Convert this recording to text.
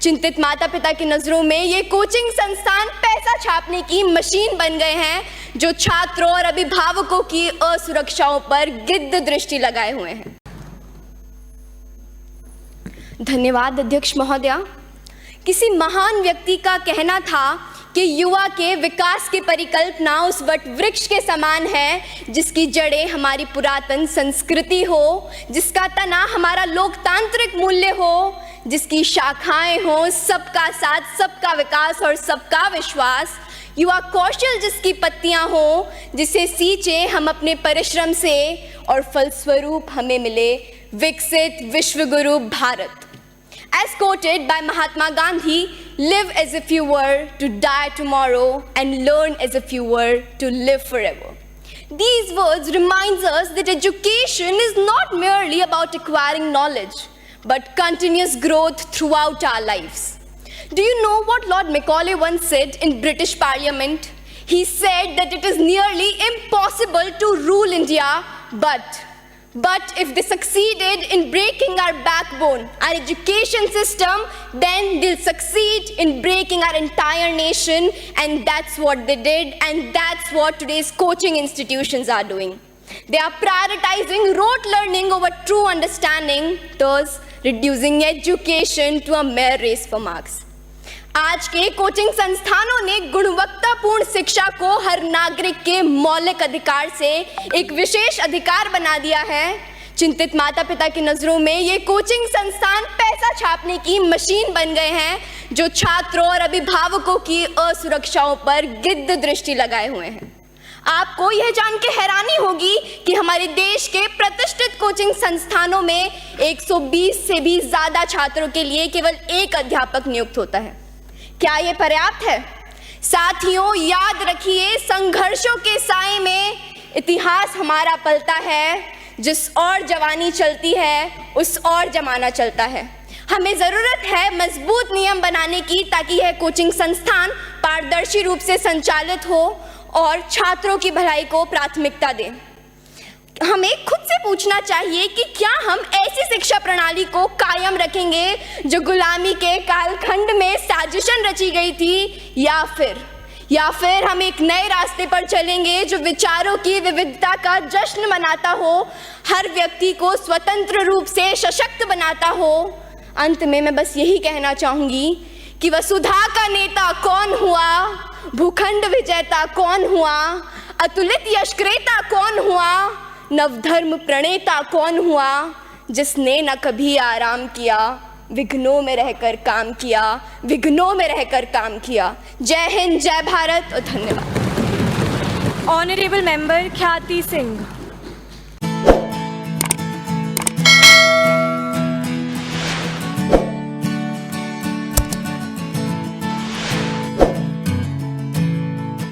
चिंतित माता पिता की नजरों में ये कोचिंग संस्थान पैसा छापने की मशीन बन गए हैं, जो छात्रों और अभिभावकों की असुरक्षाओं पर गिद्ध दृष्टि लगाए हुए हैं। धन्यवाद अध्यक्ष महोदया। किसी महान व्यक्ति का कहना था कि युवा के विकास की परिकल्पना उस वट वृक्ष के समान है जिसकी जड़ें हमारी पुरातन संस्कृति हो, जिसका तना हमारा लोकतांत्रिक मूल्य हो, जिसकी शाखाएं हो सबका साथ, सबका विकास और सबका विश्वास, युवा कौशल जिसकी पत्तियां हो, जिसे सींचे हम अपने परिश्रम से और फलस्वरूप हमें मिले विकसित विश्वगुरु Bharat. As quoted by Mahatma Gandhi, live as if you were to die tomorrow and learn as if you were to live forever. These words remind us that education is not merely about acquiring knowledge, but continuous growth throughout our lives. Do you know what Lord Macaulay once said in British Parliament? He said that it is nearly impossible to rule India, but if they succeeded in breaking our backbone, our education system, then they'll succeed in breaking our entire nation, and that's what they did, and that's what today's coaching institutions are doing. They are prioritizing rote learning over true understanding, thus reducing education to a mere race for marks. आज के coaching संस्थानों ने गुणवत्तापूर्ण शिक्षा को हर नागरिक के मौलिक अधिकार से एक विशेष अधिकार बना दिया है। चिंतित माता पिता की नजरों में ये कोचिंग संस्थान पैसा छापने की मशीन बन गए हैं, जो छात्रों और अभिभावकों की असुरक्षाओं पर गिद्ध दृष्टि लगाए हुए हैं। आपको यह जान के हैरानी होगी कि हमारे देश के प्रतिष्ठित कोचिंग संस्थानों में 120 से भी ज्यादा छात्रों के लिए केवल एक अध्यापक नियुक्त होता है। क्या ये पर्याप्त है? साथियों, याद रखिए, संघर्षों के साए में इतिहास हमारा पलता है। जिस और जवानी चलती है उस और जमाना चलता है। हमें जरूरत है मजबूत नियम बनाने की, ताकि यह कोचिंग संस्थान पारदर्शी रूप से संचालित हो और छात्रों की भलाई को प्राथमिकता दें। हमें खुद से पूछना चाहिए कि क्या हम ऐसी शिक्षा प्रणाली को कायम रखेंगे जो गुलामी के कालखंड में साजिशन रची गई थी, या फिर हम एक नए रास्ते पर चलेंगे जो विचारों की विविधता का जश्न मनाता हो, हर व्यक्ति को स्वतंत्र रूप से सशक्त बनाता हो। अंत में मैं बस यही कहना चाहूंगी कि वसुधा का नेता कौन हुआ, भूखंड विजेता कौन हुआ, अतुलित यशक्रेता कौन हुआ, नवधर्म प्रणेता कौन हुआ, जिसने न कभी आराम किया, विघ्नों में रहकर काम किया, विघ्नों में रहकर काम किया। जय हिंद, जय भारत और धन्यवाद। ऑनरेबल मेंबर ख्याति सिंह।